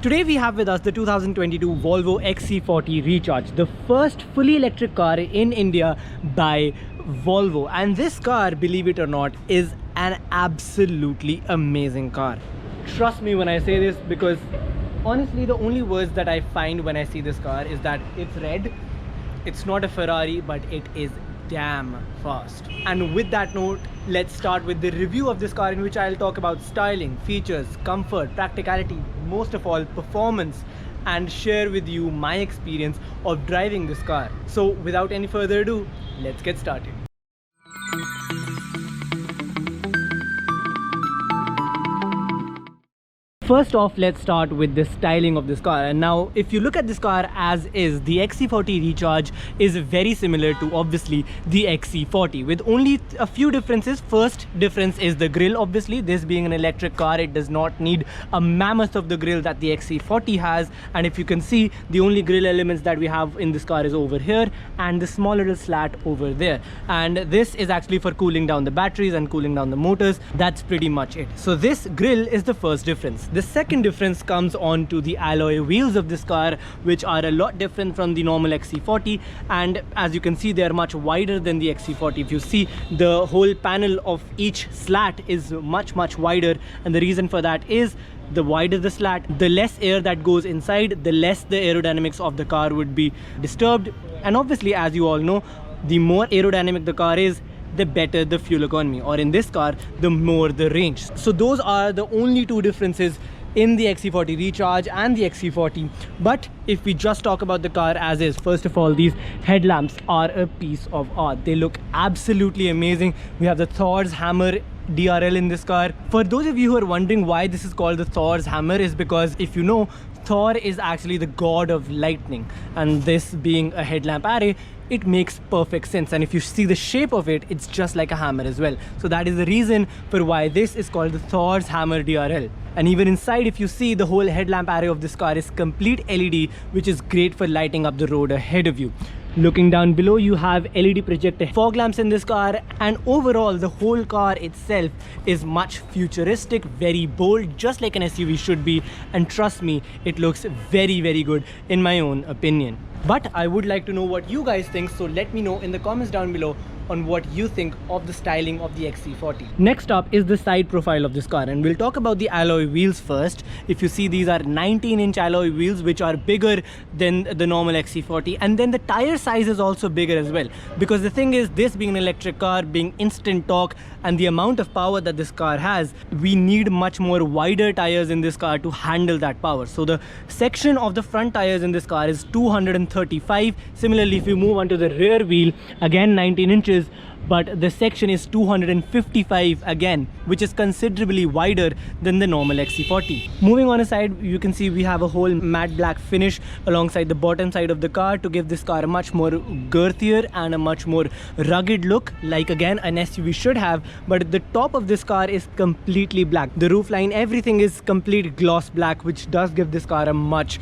Today we have with us the 2022 Volvo XC40 Recharge, the first fully electric car in India by Volvo. And this car, believe it or not, is an absolutely amazing car. Trust me when I say this, because honestly the only words that I find when I see this car is that it's red, it's not a Ferrari, but it is damn fast. And with that note, let's start with the review of this car, in which I'll talk about styling, features, comfort, practicality, most of all performance, and share with you my experience of driving this car. So without any further ado, let's get started. First off, let's start with the styling of this car. And now if you look at this car as is, the XC40 Recharge is very similar to obviously the XC40, with only a few differences. First difference is the grille. Obviously, this being an electric car, it does not need a mammoth of the grille that the XC40 has. And if you can see, the only grille elements that we have in this car is over here and the small little slat over there. And this is actually for cooling down the batteries and cooling down the motors. That's pretty much it. So this grille is the first difference. The second difference comes on to the alloy wheels of this car, which are a lot different from the normal XC40, and as you can see, they are much wider than the XC40. If you see, the whole panel of each slat is much wider, and the reason for that is the wider the slat, the less air that goes inside, the less the aerodynamics of the car would be disturbed. And obviously, as you all know, the more aerodynamic the car is, the better the fuel economy, or in this car, the more the range. So those are the only two differences in the XC40 Recharge and the XC40. But if we just talk about the car as is, first of all, these headlamps are a piece of art. They look absolutely amazing. We have the Thor's hammer DRL in this car. For those of you who are wondering why this is called the Thor's hammer, is because if you know, Thor is actually the god of lightning, and this being a headlamp array, it makes perfect sense. And if you see the shape of it, it's just like a hammer as well. So that is the reason for why this is called the Thor's hammer DRL. And even inside, if you see, the whole headlamp array of this car is complete LED, which is great for lighting up the road ahead of you. Looking down below, you have LED projector fog lamps in this car, and overall the whole car itself is much futuristic, very bold, just like an SUV should be. And trust me, it looks very good in my own opinion. But I would like to know what you guys think, so let me know in the comments down below on what you think of the styling of the XC40. Next up is the side profile of this car, and we'll talk about the alloy wheels first. If you see, these are 19-inch alloy wheels, which are bigger than the normal XC40, and then the tire size is also bigger as well, because the thing is, this being an electric car, being instant torque and the amount of power that this car has, we need much more wider tires in this car to handle that power. So the section of the front tires in this car is 235. Similarly, if you move on to the rear wheel, again 19 inches, but the section is 255 again, which is considerably wider than the normal XC40. Moving on aside, you can see we have a whole matte black finish alongside the bottom side of the car to give this car a much more girthier and a much more rugged look, like again an SUV should have. But the top of this car is completely black. The roofline, everything is complete gloss black, which does give this car a much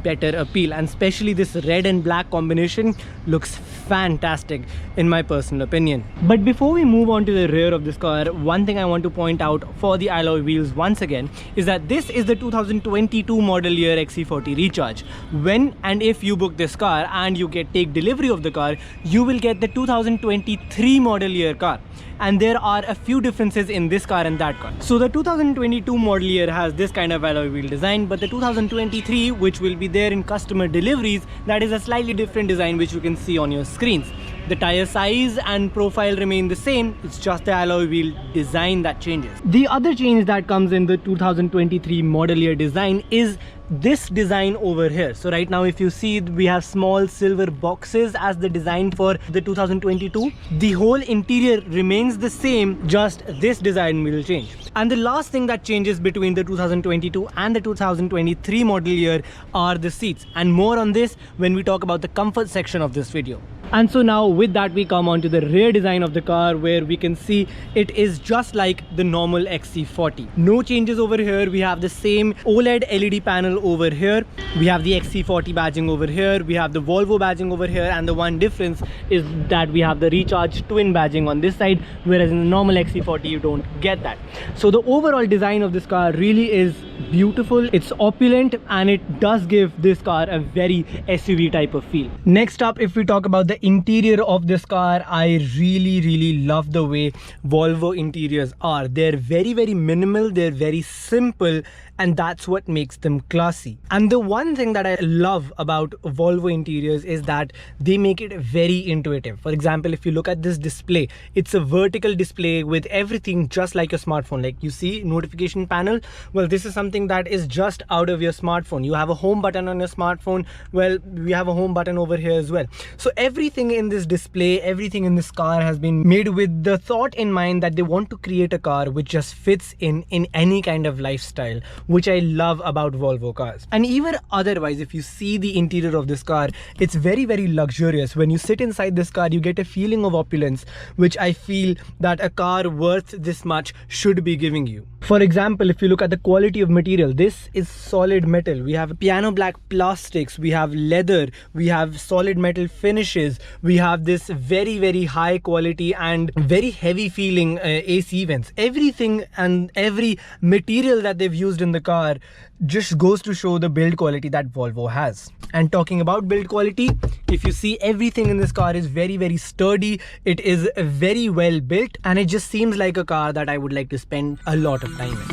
better appeal. And especially this red and black combination looks fantastic in my personal opinion. But before we move on to the rear of this car, one thing I want to point out for the alloy wheels once again is that this is the 2022 model year XC40 Recharge. When and if you book this car and you take delivery of the car, you will get the 2023 model year car. And there are a few differences in this car and that car. So the 2022 model year has this kind of alloy wheel design, but the 2023, which will be there in customer deliveries, that is a slightly different design, which you can see on your screens. The tire size and profile remain the same, it's just the alloy wheel design that changes. The other change that comes in the 2023 model year design is this design over here. So right now, if you see, we have small silver boxes as the design for the 2022. The whole interior remains the same, just this design will change. And the last thing that changes between the 2022 and the 2023 model year are the seats, and more on this when we talk about the comfort section of this video. And so now with that, we come on to the rear design of the car, where we can see it is just like the normal XC40. No changes over here. We have the same OLED LED panel over here. We have the XC40 badging over here. We have the Volvo badging over here. And the one difference is that we have the Recharge twin badging on this side, whereas in the normal XC40 you don't get that. So the overall design of this car really is beautiful, it's opulent, and it does give this car a very SUV type of feel. Next up, if we talk about the interior of this car, I really love the way Volvo interiors are. They're very minimal, they're very simple, and that's what makes them classy. And the one thing that I love about Volvo interiors is that they make it very intuitive. For example, if you look at this display, it's a vertical display with everything just like a smartphone. Like you see notification panel, well, this is something that is just out of your smartphone. You have a home button on your smartphone, well, we have a home button over here as well. So everything in this display, everything in this car has been made with the thought in mind that they want to create a car which just fits in any kind of lifestyle, which I love about Volvo cars. And even otherwise, if you see the interior of this car, it's very luxurious. When you sit inside this car, you get a feeling of opulence, which I feel that a car worth this much should be giving you. For example, if you look at the quality of material, this is solid metal. We have piano black plastics, we have leather, we have solid metal finishes, we have this very high quality and very heavy feeling AC vents. Everything and every material that they've used in the car just goes to show the build quality that Volvo has. And talking about build quality, if you see, everything in this car is very sturdy. It is very well built, and it just seems like a car that I would like to spend a lot of time in.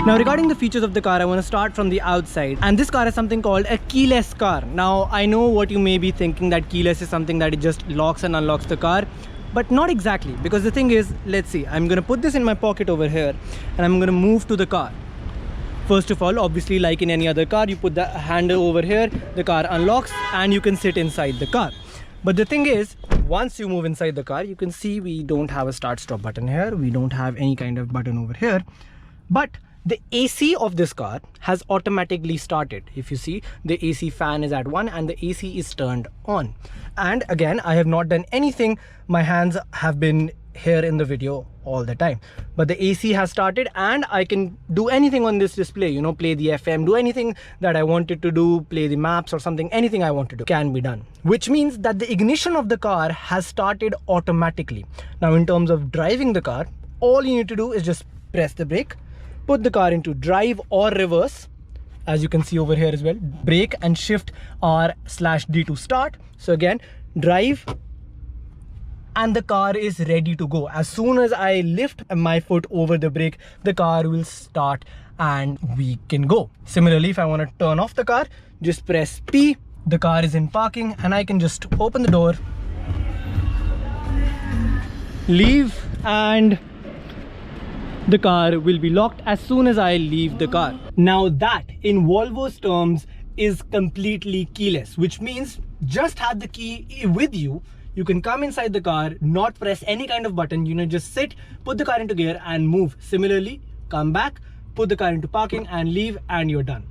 Now, regarding the features of the car, I want to start from the outside. And this car is something called a keyless car. Now, I know what you may be thinking, that keyless is something that it just locks and unlocks the car. But not exactly, because the thing is, let's see, I'm going to put this in my pocket over here and I'm going to move to the car. First of all, obviously, like in any other car, you put the handle over here, the car unlocks and you can sit inside the car. But the thing is, once you move inside the car, you can see we don't have a start stop button here. We don't have any kind of button over here. But the AC of this car has automatically started. If you see, the AC fan is at 1 and the AC is turned on. And again, I have not done anything. My hands have been here in the video all the time. But the AC has started and I can do anything on this display, you know, play the FM, do anything that I wanted to do, play the maps or something, anything I want to do can be done. Which means that the ignition of the car has started automatically. Now, in terms of driving the car, all you need to do is just press the brake, put the car into drive or reverse, as you can see over here as well. Brake and shift R/D to start. So again, drive, and the car is ready to go. As soon as I lift my foot over the brake, the car will start and we can go. Similarly, if I want to turn off the car, just press P. The car is in parking and I can just open the door, leave, and the car will be locked as soon as I leave the car. Now that, in Volvo's terms, is completely keyless, which means just have the key with you. You can come inside the car, not press any kind of button, you know, just sit, put the car into gear and move. Similarly, come back, put the car into parking and leave, and you're done.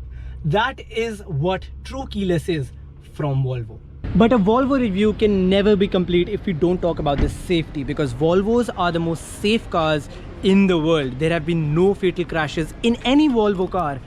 That is what true keyless is from Volvo. But a Volvo review can never be complete if we don't talk about the safety, because Volvos are the most safe cars in the world. There have been no fatal crashes in any Volvo car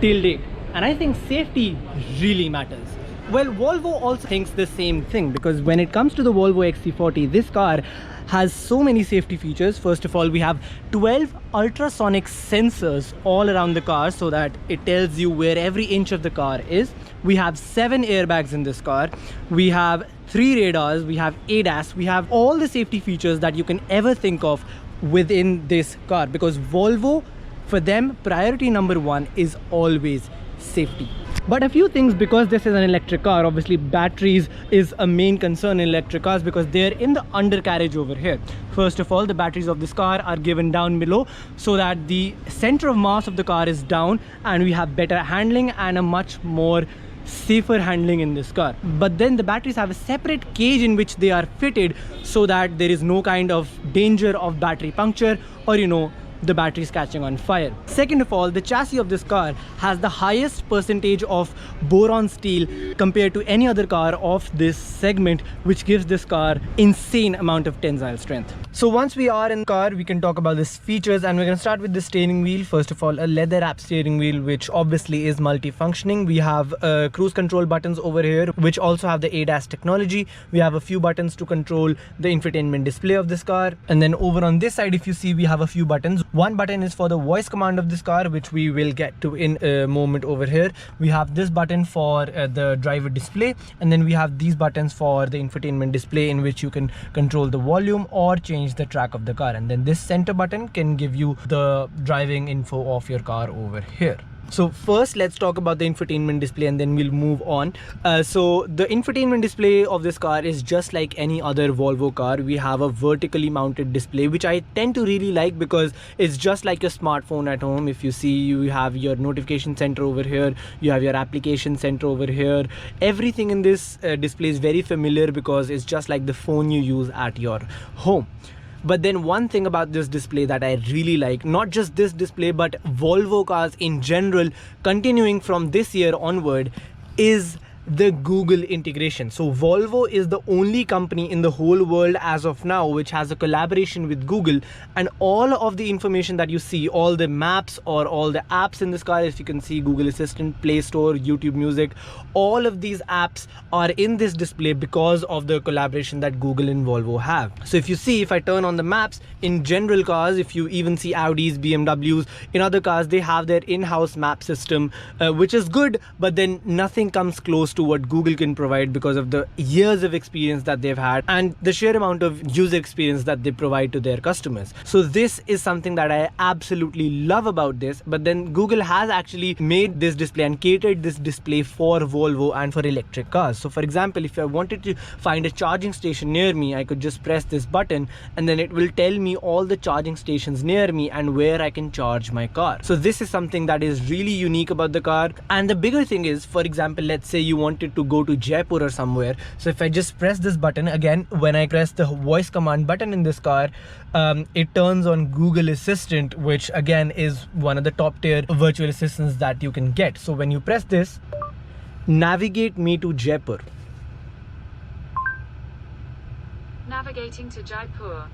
till date. And I think safety really matters. Well, Volvo also thinks the same thing, because when it comes to the Volvo XC40, this car has so many safety features. First of all, we have 12 ultrasonic sensors all around the car so that it tells you where every inch of the car is. We have 7 airbags in this car. We have 3 radars, we have ADAS, we have all the safety features that you can ever think of within this car, because Volvo, for them, priority number 1 is always safety. But a few things, because this is an electric car, obviously batteries is a main concern in electric cars because they're in the undercarriage over here. First of all, the batteries of this car are given down below so that the center of mass of the car is down and we have better handling and a much more safer handling in this car. But then the batteries have a separate cage in which they are fitted so that there is no kind of danger of battery puncture or, you know, the battery is catching on fire. Second of all, the chassis of this car has the highest percentage of boron steel compared to any other car of this segment, which gives this car insane amount of tensile strength. So once we are in the car, we can talk about these features, and we're going to start with the steering wheel. First of all, a leather wrap steering wheel, which obviously is multifunctioning. We have cruise control buttons over here, which also have the ADAS technology. We have a few buttons to control the infotainment display of this car. And then over on this side, if you see, we have a few buttons. One button is for the voice command of this car, which we will get to in a moment over here. We have this button for the driver display, and then we have these buttons for the infotainment display, in which you can control the volume or change the track of the car. And then this center button can give you the driving info of your car over here. So first, let's talk about the infotainment display, and then we'll move on. So the infotainment display of this car is just like any other Volvo car. We have a vertically mounted display, which I tend to really like because it's just like your smartphone at home. If you see, you have your notification center over here, you have your application center over here. Everything in this display is very familiar because it's just like the phone you use at your home. But then one thing about this display that I really like, not just this display but Volvo cars in general, continuing from this year onward, is the Google integration. So Volvo is the only company in the whole world as of now which has a collaboration with Google, and all of the information that you see, all the maps or all the apps in this car, if you can see Google Assistant, Play Store, YouTube Music, all of these apps are in this display because of the collaboration that Google and Volvo have. So if you see, if I turn on the maps in general cars, if you even see Audis, BMWs, in other cars, they have their in-house map system, which is good, but then nothing comes close to what Google can provide because of the years of experience that they've had and the sheer amount of user experience that they provide to their customers. So this is something that I absolutely love about this. But then Google has actually made this display and catered this display for Volvo and for electric cars. So for example, if I wanted to find a charging station near me, I could just press this button and then it will tell me all the charging stations near me and where I can charge my car. So this is something that is really unique about the car. And the bigger thing is, for example, let's say you wanted to go to Jaipur or somewhere. So if I just press this button, again, when I press the voice command button in this car, it turns on Google Assistant, which again is one of the top tier virtual assistants that you can get. So when you press this, navigate me to Jaipur. Navigating to Jaipur.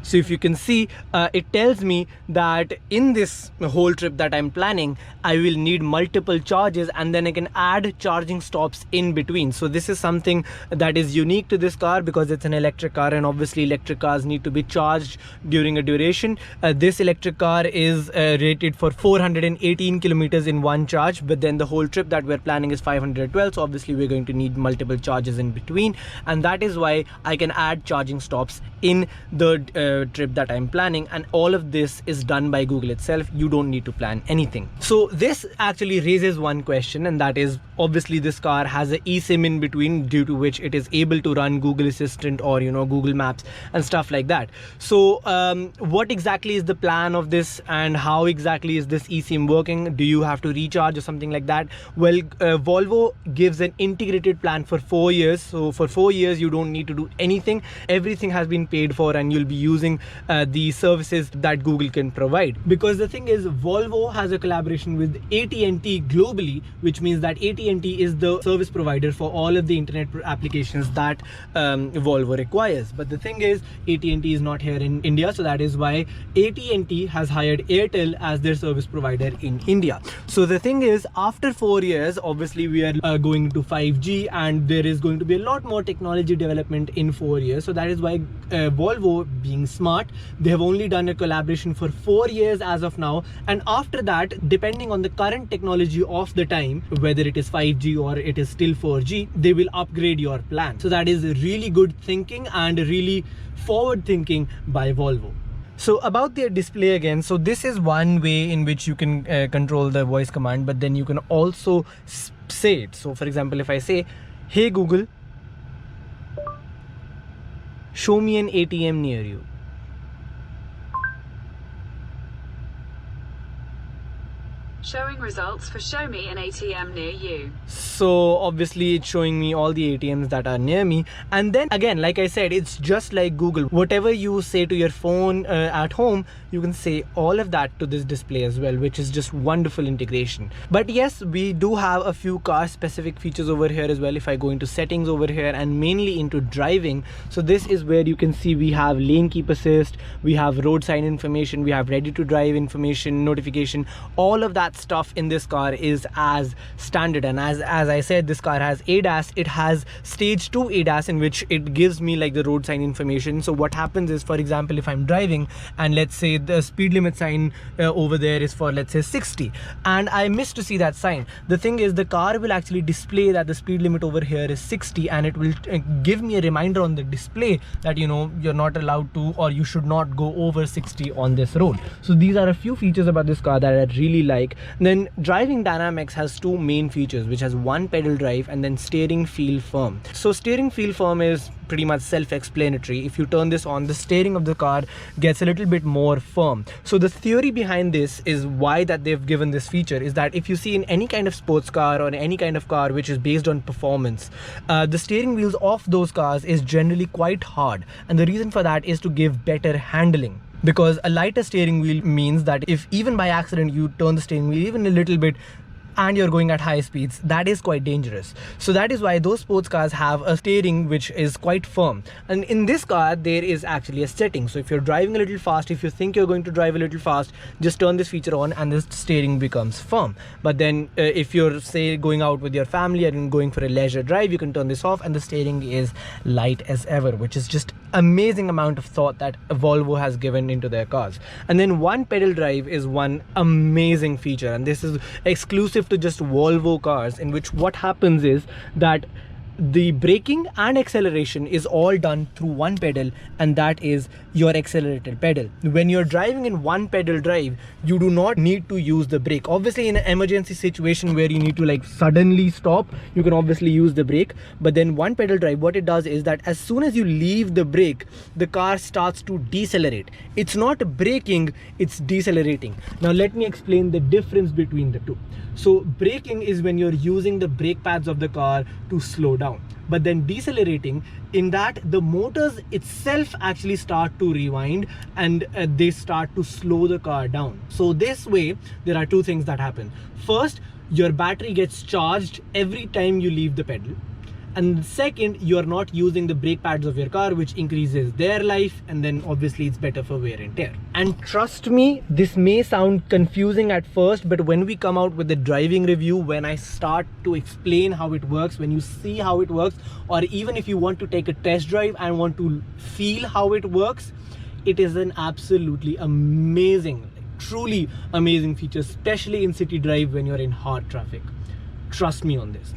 So if you can see, it tells me that in this whole trip that I'm planning, I will need multiple charges, and then I can add charging stops in between. So this is something that is unique to this car because it's an electric car, and obviously electric cars need to be charged during a duration. This electric car is rated for 418 kilometers in one charge, but then the whole trip that we're planning is 512. So obviously we're going to need multiple charges in between, and that is why I can add charging stops in the trip that I'm planning, and all of this is done by Google itself. You don't need to plan anything. So this actually raises one question, and that is, obviously this car has an eSIM in between, due to which it is able to run Google Assistant or Google Maps and stuff like that. So what exactly is the plan of this, and how exactly is this eSIM working? Do you have to recharge or something like that? Well, Volvo gives an integrated plan for 4 years. So for 4 years you don't need to do anything. Everything has been paid for, and you'll be using the services that Google can provide. Because the thing is, Volvo has a collaboration with AT&T globally, which means that AT&T is the service provider for all of the internet applications that Volvo requires. But the thing is, AT&T is not here in India, so that is why AT&T has hired Airtel as their service provider in India. So the thing is, after 4 years, obviously we are going to 5G, and there is going to be a lot more technology development in 4 years. So that is why Volvo, being smart, they have only done a collaboration for 4 years as of now, and after that, depending on the current technology of the time, whether it is 5G or it is still 4G, they will upgrade your plan. So that is really good thinking and really forward thinking by Volvo. So about their display again, so this is one way in which you can control the voice command, but then you can also say it. So for example, if I say, hey Google, show me an ATM near you. Showing results for show me an ATM near you. So obviously it's showing me all the ATMs that are near me. And then again, like I said, it's just like Google. Whatever you say to your phone at home, you can say all of that to this display as well, which is just wonderful integration. But yes, we do have a few car specific features over here as well. If I go into settings over here and mainly into driving, so this is where you can see we have lane keep assist, we have road sign information, we have ready to drive information, notification, all of that that stuff in this car is as standard. And as I said, this car has ADAS. It has stage 2 ADAS, in which it gives me like the road sign information. So what happens is, for example, if I'm driving and let's say the speed limit sign over there is for, let's say, 60, and I miss to see that sign, the thing is the car will actually display that the speed limit over here is 60, and it will give me a reminder on the display that, you know, you're not allowed to, or you should not go over 60 on this road. So these are a few features about this car that I really like. Then driving dynamics has two main features, which has one pedal drive and then steering feel firm. So steering feel firm is pretty much self-explanatory. If you turn this on, the steering of the car gets a little bit more firm. So the theory behind this is why that they've given this feature is that if you see in any kind of sports car or any kind of car which is based on performance, the steering wheels of those cars is generally quite hard, and the reason for that is to give better handling. Because a lighter steering wheel means that if even by accident you turn the steering wheel even a little bit and you're going at high speeds, that is quite dangerous. So that is why those sports cars have a steering which is quite firm. And in this car, there is actually a setting. So if you're driving a little fast, if you think you're going to drive a little fast, just turn this feature on and the steering becomes firm. But then if you're, say, going out with your family and going for a leisure drive, you can turn this off and the steering is light as ever, which is just amazing amount of thought that Volvo has given into their cars. And then one pedal drive is one amazing feature, and this is exclusive to just Volvo cars, in which what happens is that the braking and acceleration is all done through one pedal, and that is your accelerator pedal. When you're driving in one pedal drive, you do not need to use the brake. Obviously in an emergency situation where you need to like suddenly stop, you can obviously use the brake, but then one pedal drive, what it does is that as soon as you leave the brake, the car starts to decelerate. It's not braking, it's decelerating. Now let me explain the difference between the two. So braking is when you're using the brake pads of the car to slow down, but then decelerating, in that the motors itself actually start to rewind and they start to slow the car down. So this way there are two things that happen. First, your battery gets charged every time you leave the pedal, and second, you are not using the brake pads of your car, which increases their life, and then obviously it's better for wear and tear. And trust me, this may sound confusing at first, but when we come out with the driving review, when I start to explain how it works, when you see how it works, or even if you want to take a test drive and want to feel how it works, it is an absolutely amazing, truly amazing feature, especially in city drive when you're in hard traffic. Trust me on this.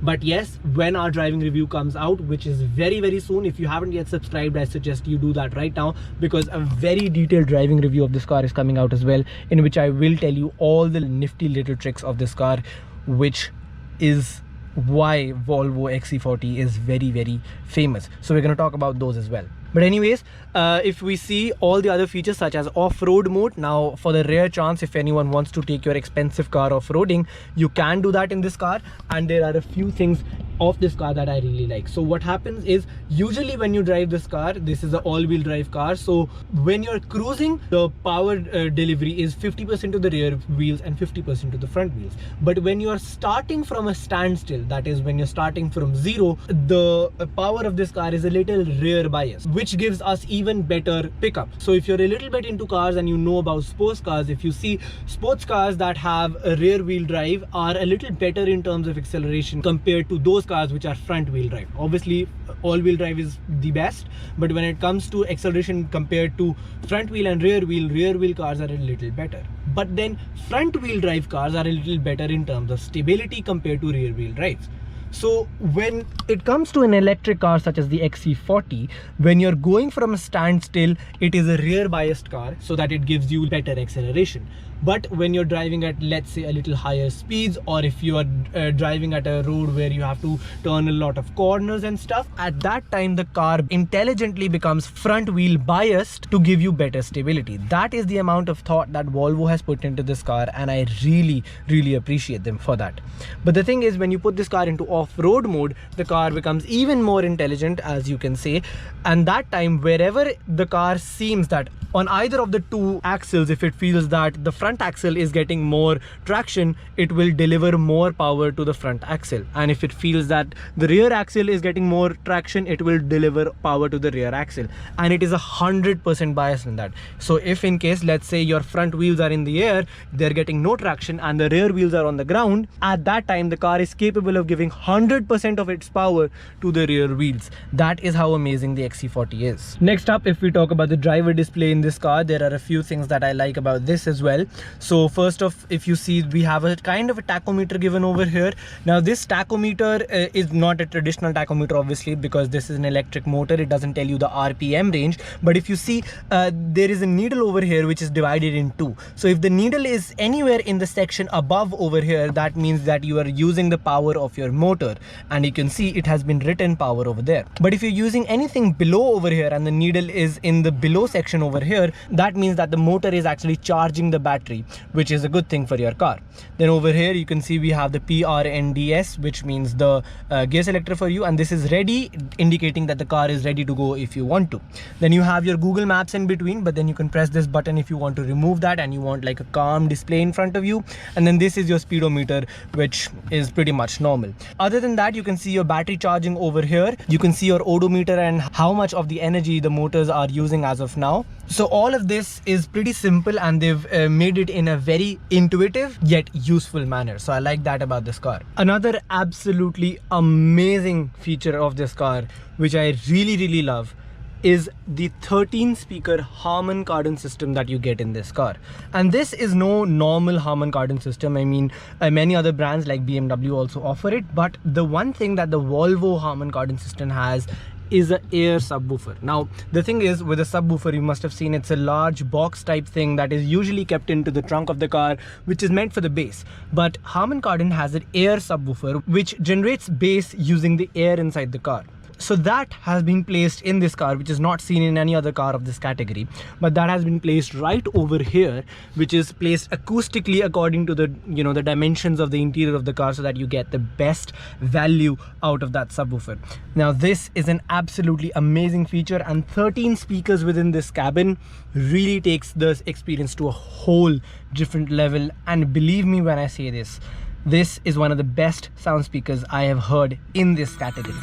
But yes, when our driving review comes out, which is very, very soon, if you haven't yet subscribed, I suggest you do that right now, because a very detailed driving review of this car is coming out as well, in which I will tell you all the nifty little tricks of this car, which is why Volvo XC40 is very, very famous. So we're going to talk about those as well. But anyways, if we see all the other features such as off-road mode, now for the rare chance if anyone wants to take your expensive car off-roading, you can do that in this car, and there are a few things of this car that I really like. So what happens is, usually when you drive this car, this is an all-wheel drive car, so when you're cruising, the power delivery is 50% to the rear wheels and 50% to the front wheels. But when you're starting from a standstill, that is when you're starting from zero, the power of this car is a little rear bias, which gives us even better pickup. So if you're a little bit into cars and you know about sports cars, if you see sports cars that have a rear wheel drive are a little better in terms of acceleration compared to those cars which are front wheel drive. Obviously all wheel drive is the best, but when it comes to acceleration compared to front wheel and rear wheel cars are a little better. But then front wheel drive cars are a little better in terms of stability compared to rear wheel drives. So when it comes to an electric car such as the XC40, when you're going from a standstill, it is a rear biased car so that it gives you better acceleration. But when you're driving at, let's say, a little higher speeds, or if you are driving at a road where you have to turn a lot of corners and stuff, at that time the car intelligently becomes front wheel biased to give you better stability. That is the amount of thought that Volvo has put into this car, and I really, really appreciate them for that. But the thing is, when you put this car into off-road mode, the car becomes even more intelligent, as you can say, and that time wherever the car seems that on either of the two axles, if it feels that the front front axle is getting more traction, it will deliver more power to the front axle, and if it feels that the rear axle is getting more traction, it will deliver power to the rear axle. And it is 100% biased in that. So if in case, let's say your front wheels are in the air, they're getting no traction, and the rear wheels are on the ground, at that time the car is capable of giving 100% of its power to the rear wheels. That is how amazing the XC40 is. Next up, if we talk about the driver display in this car, there are a few things that I like about this as well. So first off, if you see, we have a kind of a tachometer given over here. Now this tachometer is not a traditional tachometer, obviously, because this is an electric motor. It doesn't tell you the RPM range, but if you see, there is a needle over here which is divided in two. So if the needle is anywhere in the section above over here, that means that you are using the power of your motor, and you can see it has been written power over there. But if you're using anything below over here and the needle is in the below section over here, that means that the motor is actually charging the battery, which is a good thing for your car. Then over here you can see we have the PRNDS, which means the gear selector for you, and this is ready, indicating that the car is ready to go if you want to. Then you have your Google Maps in between, but then you can press this button if you want to remove that and you want like a calm display in front of you. And then this is your speedometer, which is pretty much normal. Other than that, you can see your battery charging over here. You can see your odometer and how much of the energy the motors are using as of now. So all of this is pretty simple, and they've made it in a very intuitive yet useful manner. So I like that about this car. Another absolutely amazing feature of this car, which I really love, is the 13 speaker Harman Kardon system that you get in this car. And this is no normal Harman Kardon system. I mean, many other brands like BMW also offer it, but the one thing that the Volvo Harman Kardon system has is an air subwoofer. Now the thing is, with a subwoofer, you must have seen it's a large box type thing that is usually kept into the trunk of the car, which is meant for the bass. But Harman Kardon has an air subwoofer which generates bass using the air inside the car. So that has been placed in this car, which is not seen in any other car of this category, but that has been placed right over here, which is placed acoustically according to the, you know, the dimensions of the interior of the car, so that you get the best value out of that subwoofer. Now this is an absolutely amazing feature, and 13 speakers within this cabin really takes this experience to a whole different level. And believe me when I say this, this is one of the best sound speakers I have heard in this category.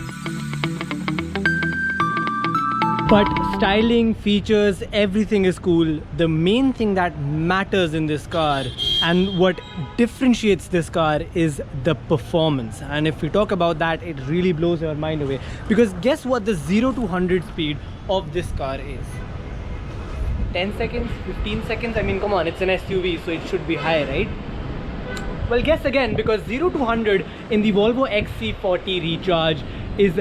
But styling, features, everything is cool. The main thing that matters in this car and what differentiates this car is the performance. And if we talk about that, it really blows your mind away. Because guess what the 0 to 100 speed of this car is? 10 seconds? 15 seconds? I mean, come on, it's an SUV, so it should be high, right? Well, guess again, because 0 to 100 in the Volvo XC40 Recharge is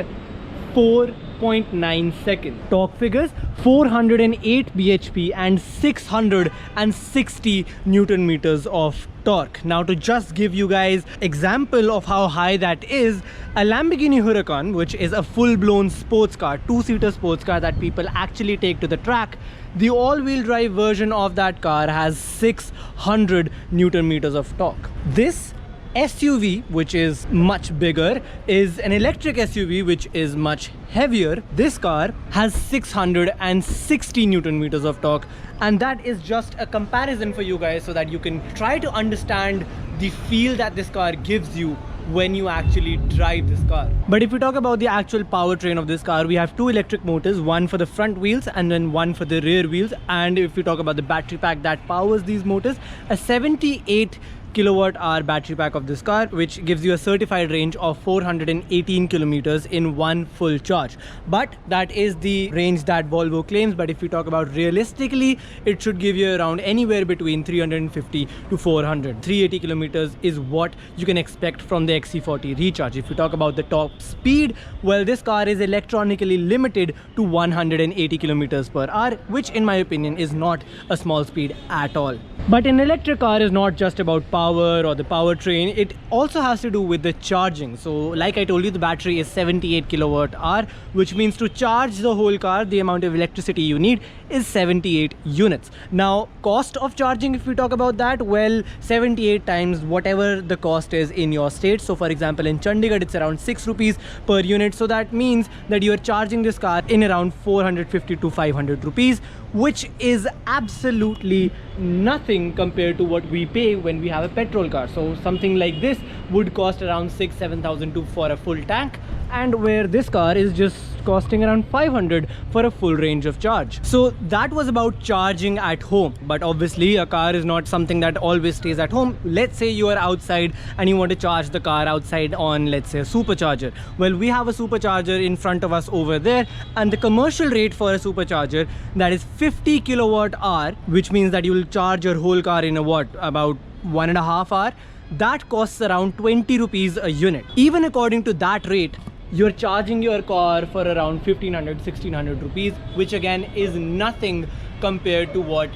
4.9 seconds. Torque figures: 408 bhp and 660 Newton meters of torque. Now to just give you guys example of how high that is, a Lamborghini Huracan, which is a full-blown sports car, two-seater sports car that people actually take to the track, the all-wheel drive version of that car has 600 Newton meters of torque. This SUV, which is much bigger, is an electric SUV which is much heavier. This car has 660 Newton meters of torque, and that is just a comparison for you guys so that you can try to understand the feel that this car gives you when you actually drive this car. But if we talk about the actual powertrain of this car, we have two electric motors, one for the front wheels and then one for the rear wheels. And if we talk about the battery pack that powers these motors, a 78 kilowatt hour battery pack of this car, which gives you a certified range of 418 kilometers in one full charge. But that is the range that Volvo claims. But if we talk about realistically, it should give you around anywhere between 350 to 400. 380 kilometers is what you can expect from the XC40 Recharge. If we talk about the top speed, well, this car is electronically limited to 180 kilometers per hour, which in my opinion is not a small speed at all. But an electric car is not just about power or the powertrain, it also has to do with the charging. So like I told you, the battery is 78 kilowatt hour, which means to charge the whole car, the amount of electricity you need is 78 units. Now cost of charging, if we talk about that, well, 78 times whatever the cost is in your state. So for example, in Chandigarh it's around 6 rupees per unit, so that means that you are charging this car in around 450 to 500 rupees, which is absolutely nothing compared to what we pay when we have a petrol car. So something like this would cost around 6,000-7,000 for a full tank, and where this car is just costing around 500 for a full range of charge. So that was about charging at home, but obviously a car is not something that always stays at home. Let's say you are outside and you want to charge the car outside on, let's say, a supercharger. Well, we have a supercharger in front of us over there, and the commercial rate for a supercharger, that is 50 kilowatt hour, which means that you will charge your whole car in about 1.5 hours. That costs around 20 rupees a unit. Even according to that rate, you're charging your car for around 1,500-1,600 rupees, which again is nothing compared to what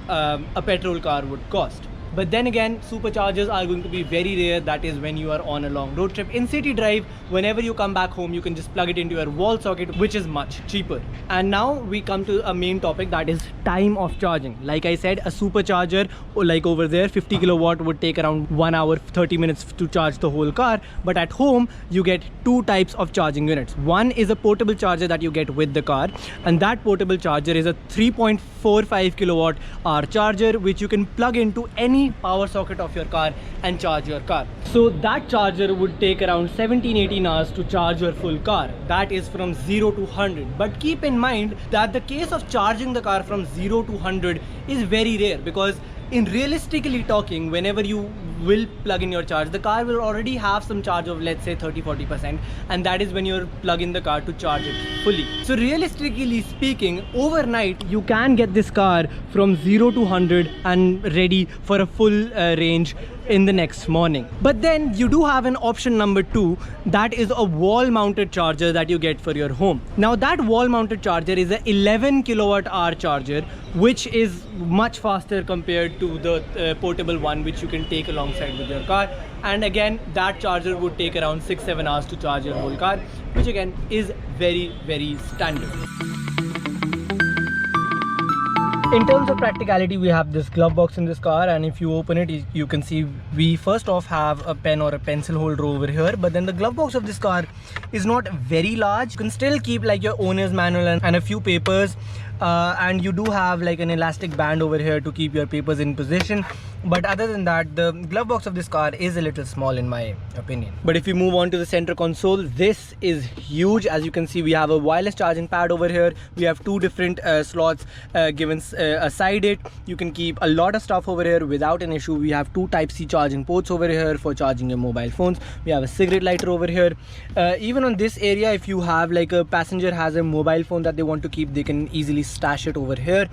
a petrol car would cost. But then again, superchargers are going to be very rare. That is when you are on a long road trip. In city drive, whenever you come back home, you can just plug it into your wall socket, which is much cheaper. And now we come to a main topic, that is time of charging. Like I said, a supercharger, like over there, 50 kilowatt would take around 1 hour 30 minutes to charge the whole car. But at home, you get two types of charging units. One is a portable charger that you get with the car, and that portable charger is a 3.45 kilowatt hour charger, which you can plug into any power socket of your car and charge your car. So that charger would take around 17-18 hours to charge your full car. That is from 0 to 100. But keep in mind that the case of charging the car from 0 to 100 is very rare, because in realistically talking, whenever you will plug in your charge, the car will already have some charge of, let's say, 30-40%, and that is when you're plugging the car to charge it fully. So realistically speaking, overnight you can get this car from 0 to 100 and ready for a full range in the next morning. But then you do have an option number 2, that is a wall mounted charger that you get for your home. Now that wall mounted charger is a 11 kilowatt hour charger, which is much faster compared to the portable one, which you can take alongside with your car. And again, that charger would take around 6-7 hours to charge your whole car, which again is very, very standard. In terms of practicality, we have this glove box in this car, and if you open it, you can see we first off have a pen or a pencil holder over here. But then the glove box of this car is not very large. You can still keep like your owner's manual and a few papers, and you do have like an elastic band over here to keep your papers in position. But other than that, the glove box of this car is a little small in my opinion. But if you move on to the center console, this is huge. As you can see, we have a wireless charging pad over here. We have two different slots given aside it. You can keep a lot of stuff over here without an issue. We have two Type-C charging ports over here for charging your mobile phones. We have a cigarette lighter over here. Even on this area, if you have like a passenger has a mobile phone that they want to keep, they can easily stash it over here.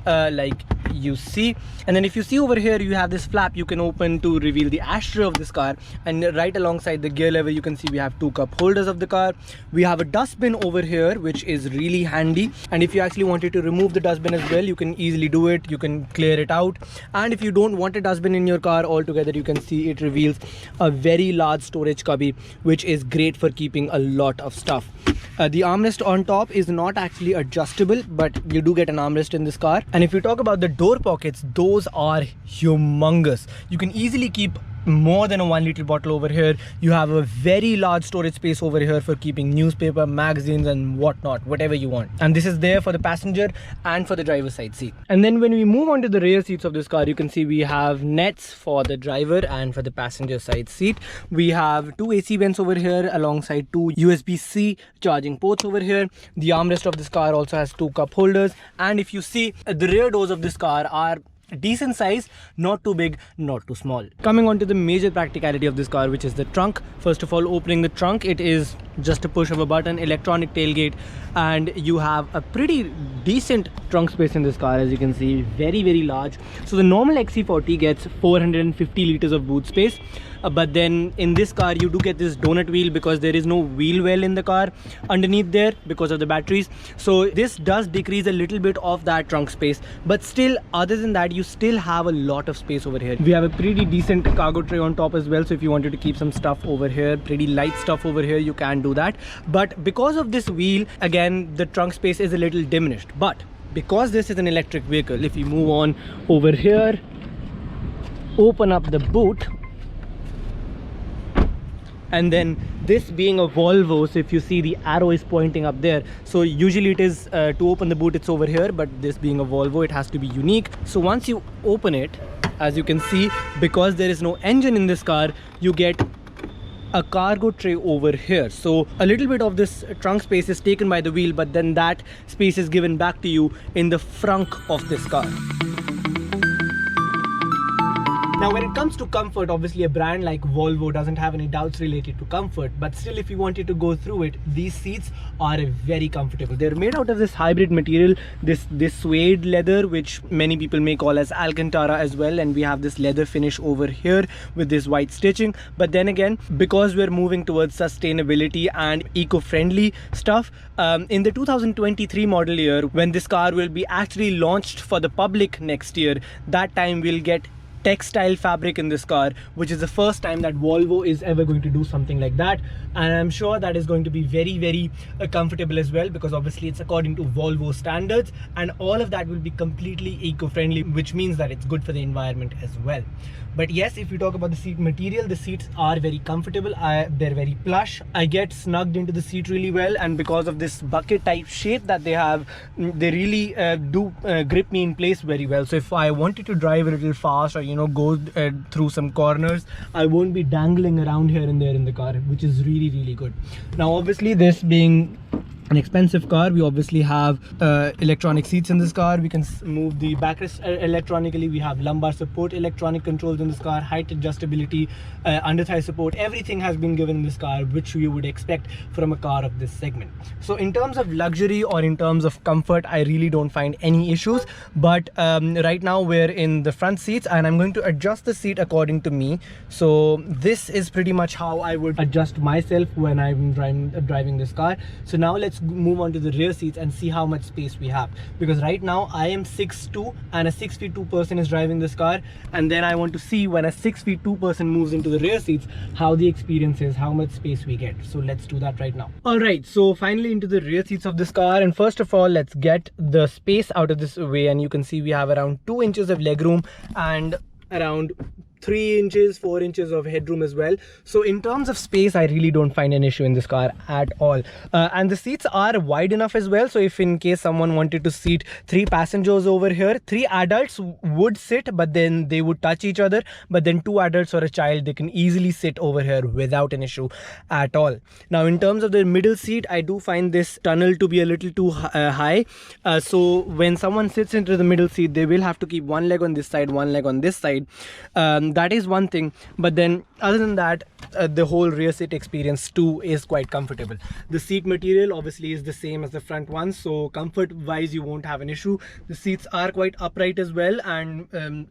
Like you see. And then if you see over here, you have this flap you can open to reveal the ashtray of this car, and right alongside the gear lever you can see we have two cup holders of the car. We have a dustbin over here, which is really handy, and if you actually wanted to remove the dustbin as well, you can easily do it. You can clear it out. And if you don't want a dustbin in your car altogether, you can see it reveals a very large storage cubby, which is great for keeping a lot of stuff. The armrest on top is not actually adjustable, but you do get an armrest in this car. And if you talk about the door pockets, those are humongous. You can easily keep more than a 1 liter bottle over here. You have a very large storage space over here for keeping newspaper, magazines and whatnot, whatever you want. And this is there for the passenger and for the driver's side seat. And then when we move on to the rear seats of this car, you can see we have nets for the driver and for the passenger side seat. We have two AC vents over here alongside two USB-C charging ports over here. The armrest of this car also has two cup holders. And if you see, the rear doors of this car are decent size, not too big, not too small. Coming on to the major practicality of this car, which is the trunk. First of all, opening the trunk, it is just a push of a button, electronic tailgate, and you have a pretty decent trunk space in this car. As you can see, very, very large. So the normal XC40 gets 450 liters of boot space, but then in this car you do get this donut wheel because there is no wheel well in the car underneath there because of the batteries. So this does decrease a little bit of that trunk space, but still, other than that, you still have a lot of space over here. We have a pretty decent cargo tray on top as well, so if you wanted to keep some stuff over here, pretty light stuff over here, you can do that. But because of this wheel, again, the trunk space is a little diminished. But because this is an electric vehicle, if you move on over here, open up the boot, And then this being a Volvo, so if you see the arrow is pointing up there, so usually it is to open the boot it's over here, but this being a Volvo, it has to be unique. So once you open it, as you can see, because there is no engine in this car, you get a cargo tray over here. So a little bit of this trunk space is taken by the wheel, but then that space is given back to you in the frunk of this car. Now when it comes to comfort, obviously a brand like Volvo doesn't have any doubts related to comfort, but still if you wanted to go through it, these seats are very comfortable. They're made out of this hybrid material, this suede leather, which many people may call as Alcantara as well, and we have this leather finish over here with this white stitching. But then again, because we're moving towards sustainability and eco-friendly stuff, in the 2023 model year, when this car will be actually launched for the public next year, that time we'll get textile fabric in this car, which is the first time that Volvo is ever going to do something like that, and I'm sure that is going to be very comfortable as well, because obviously it's according to Volvo standards, and all of that will be completely eco-friendly, which means that it's good for the environment as well. But yes, if you talk about the seat material, the seats are very comfortable. They're very plush. I get snugged into the seat really well, and because of this bucket type shape that they have, they really do grip me in place very well. So if I wanted to drive a little fast, or go through some corners, I won't be dangling around here and there in the car, which is really good. Now obviously, this being an expensive car, we obviously have electronic seats in this car. We can move the backrest electronically. We have lumbar support, electronic controls in this car, height adjustability, under thigh support. Everything has been given in this car, which you would expect from a car of this segment. So in terms of luxury or in terms of comfort, I really don't find any issues. But right now we're in the front seats, and I'm going to adjust the seat according to me. So this is pretty much how I would adjust myself when I'm driving this car. So now let's move on to the rear seats and see how much space we have, because right now I am 6'2", and a 6'2" person is driving this car, and then I want to see when a 6'2" person moves into the rear seats, how the experience is, how much space we get. So let's do that right now. All right, so finally into the rear seats of this car, and first of all, let's get the space out of this way, and you can see we have around 2 inches of legroom and around 3 inches, 4 inches of headroom as well. So in terms of space, I really don't find an issue in this car at all. And the seats are wide enough as well. So if in case someone wanted to seat 3 passengers over here, 3 adults would sit, but then they would touch each other. But then 2 adults or a child, they can easily sit over here without an issue at all. Now in terms of the middle seat, I do find this tunnel to be a little too high. So when someone sits into the middle seat, they will have to keep one leg on this side, one leg on this side. That is one thing, but then other than that, the whole rear seat experience too is quite comfortable. The seat material obviously is the same as the front one, so comfort wise you won't have an issue. The seats are quite upright as well, and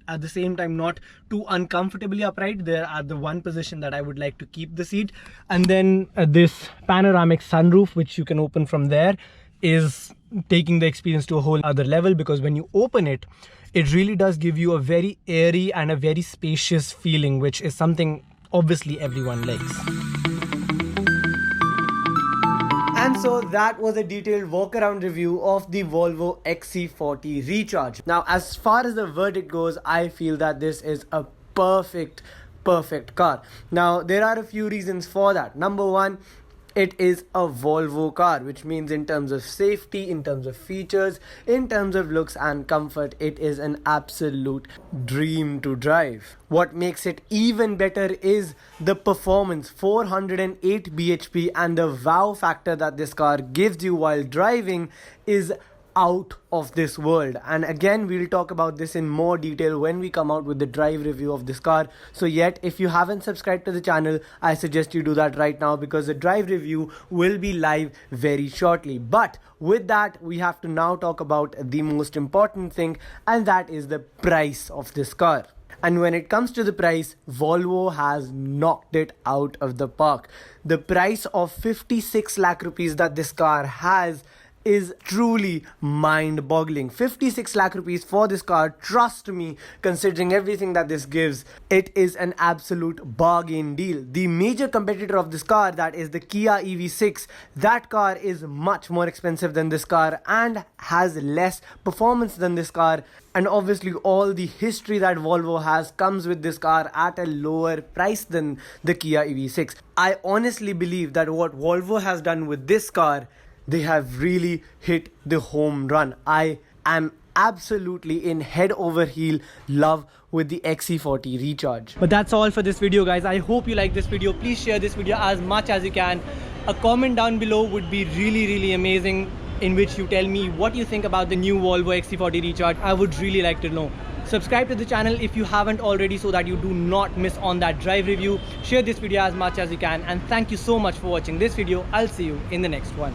at the same time not too uncomfortably upright. They're at the one position that I would like to keep the seat. And then this panoramic sunroof, which you can open from there, is taking the experience to a whole other level, because when you open it, it really does give you a very airy and a very spacious feeling, which is something obviously everyone likes. And so that was a detailed walk around review of the Volvo XC40 Recharge. Now as far as the verdict goes, I feel that this is a perfect car. Now there are a few reasons for that. Number one, it is a Volvo car, which means in terms of safety, in terms of features, in terms of looks and comfort, it is an absolute dream to drive. What makes it even better is the performance, 408 bhp, and the wow factor that this car gives you while driving is out of this world. And again, we'll talk about this in more detail when we come out with the drive review of this car. So yet, if you haven't subscribed to the channel, I suggest you do that right now, because the drive review will be live very shortly. But with that, we have to now talk about the most important thing, and that is the price of this car. And when it comes to the price, Volvo has knocked it out of the park. The price of 56 lakh rupees that this car has is truly mind-boggling. 56 lakh rupees for this car. Trust me, considering everything that this gives, it is an absolute bargain deal. The major competitor of this car, that is the Kia EV6, that car is much more expensive than this car and has less performance than this car. And obviously all the history that Volvo has comes with this car at a lower price than the Kia EV6. I honestly believe that what Volvo has done with this car, they have really hit the home run. I am absolutely in head over heel love with the XC40 Recharge. But that's all for this video, guys. I hope you like this video. Please share this video as much as you can. A comment down below would be really amazing, in which you tell me what you think about the new Volvo XC40 Recharge. I would really like to know. Subscribe to the channel if you haven't already, so that you do not miss on that drive review. Share this video as much as you can, and thank you so much for watching this video. I'll see you in the next one.